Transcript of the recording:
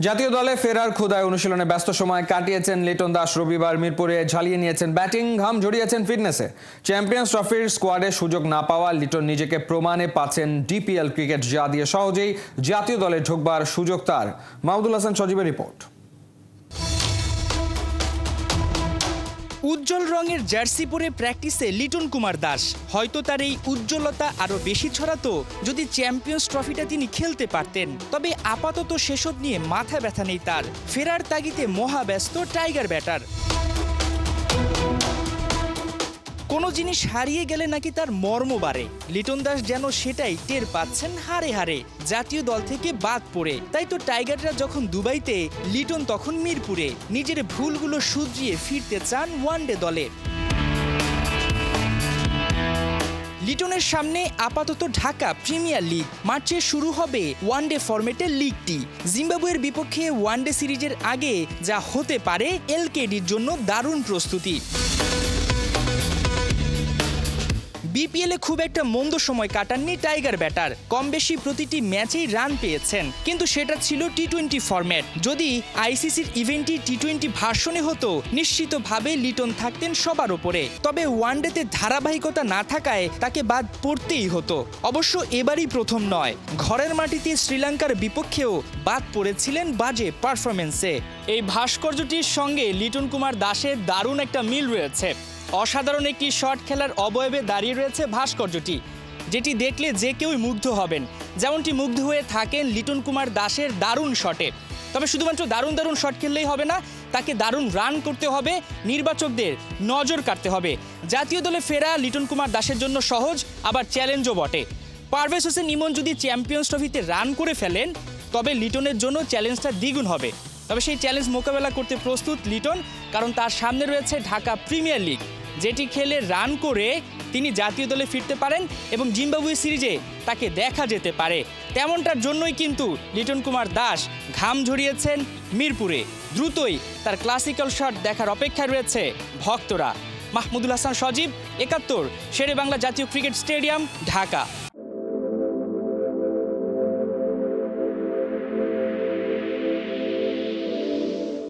জাতীয় দলে ফেরার ক্ষুধায় অনুশীলনে ব্যস্ত সময় কাটিয়েছেন লিটন দাস। রবিবার মিরপুরে ঝালিয়ে নিয়েছেন ব্যাটিং, ঘাম ঝরিয়েছেন ফিটনেসে। চ্যাম্পিয়ন্স ট্রফির স্কোয়াডে সুযোগ না পাওয়া লিটন নিজেকে প্রমাণে পাচ্ছেন ডিপিএল ক্রিকেট, যা দিয়ে সহজেই জাতীয় দলে ঢোকবার সুযোগ তার। মাহমুদুল হাসান সজীবের রিপোর্ট। উজ্জ্বল রঙের জার্সি পরে প্র্যাকটিসে লিটন কুমার দাস। হয়তো তার এই উজ্জ্বলতা আরও বেশি ছড়াতো যদি চ্যাম্পিয়ন্স ট্রফিটা তিনি খেলতে পারতেন। তবে আপাতত সেসব নিয়ে মাথা ব্যথা নেই তার। ফেরার তাগিদে মহাব্যস্ত টাইগার ব্যাটার। কোনো জিনিস হারিয়ে গেলে নাকি তার মর্ম বাড়ে। লিটন দাস যেন সেটাই টের পাচ্ছেন হারে হারে, জাতীয় দল থেকে বাদ পড়ে। তাই তো টাইগাররা যখন দুবাইতে, লিটন তখন মিরপুরে। নিজের ভুলগুলো শুধরিয়ে ফিরতে চান ওয়ানডে দলে। লিটনের সামনে আপাতত ঢাকা প্রিমিয়ার লিগ। মার্চে শুরু হবে ওয়ানডে ফরম্যাটের লিগটি। জিম্বাবুয়ের বিপক্ষে ওয়ানডে সিরিজের আগে যা হতে পারে এলকেডির জন্য দারুণ প্রস্তুতি। বিপিএলে খুব একটা মন্দ সময় কাটাননি টাইগার ব্যাটার। কম বেশি প্রতিটি ম্যাচেই রান পেয়েছেন, কিন্তু সেটা ছিল টি-20 ফরম্যাট। যদি আইসিসির ইভেন্টটি টি-20 ভার্সনে হতো, নিশ্চিতভাবে লিটন থাকতেন সবার ওপরে। তবে ওয়ানডেতে ধারাবাহিকতা না থাকায় তাকে বাদ পড়তেই হতো। অবশ্য এবারই প্রথম নয়, ঘরের মাটিতে শ্রীলঙ্কার বিপক্ষেও বাদ পড়েছিলেন বাজে পারফরমেন্সে। এই ভাস্কর্যটির সঙ্গে লিটন কুমার দাসের দারুণ একটা মিল রয়েছে। অসাধারণ একটি শট খেলার অবয়বে দাঁড়িয়ে রয়েছে ভাস্কর্যটি, যেটি দেখলে যে কেউই মুগ্ধ হবেন, যেমনটি মুগ্ধ হয়ে থাকেন লিটন কুমার দাসের দারুণ শটে। তবে শুধুমাত্র দারুণ দারুণ শট খেললেই হবে না, তাকে দারুণ রান করতে হবে, নির্বাচকদের নজর কাটতে হবে। জাতীয় দলে ফেরা লিটন কুমার দাসের জন্য সহজ, আবার চ্যালেঞ্জও বটে। পারভেজ হোসেন ইমন যদি চ্যাম্পিয়ন্স ট্রফিতে রান করে ফেলেন, তবে লিটনের জন্য চ্যালেঞ্জটা দ্বিগুণ হবে। তবে সেই চ্যালেঞ্জ মোকাবেলা করতে প্রস্তুত লিটন, কারণ তার সামনে রয়েছে ঢাকা প্রিমিয়ার লিগ, যেটি খেলে রান করে তিনি জাতীয় দলে ফিরতে পারেন এবং জিম্বাবুয়ে সিরিজে তাকে দেখা যেতে পারে। তেমনটার জন্যই কিন্তু লিটন কুমার দাস ঘাম ঝরিয়েছেন মিরপুরে। দ্রুতই তার ক্লাসিক্যাল শট দেখার অপেক্ষায় রয়েছে ভক্তরা। মাহমুদুল হাসান সজীব, ৭১, শেরে বাংলা জাতীয় ক্রিকেট স্টেডিয়াম, ঢাকা।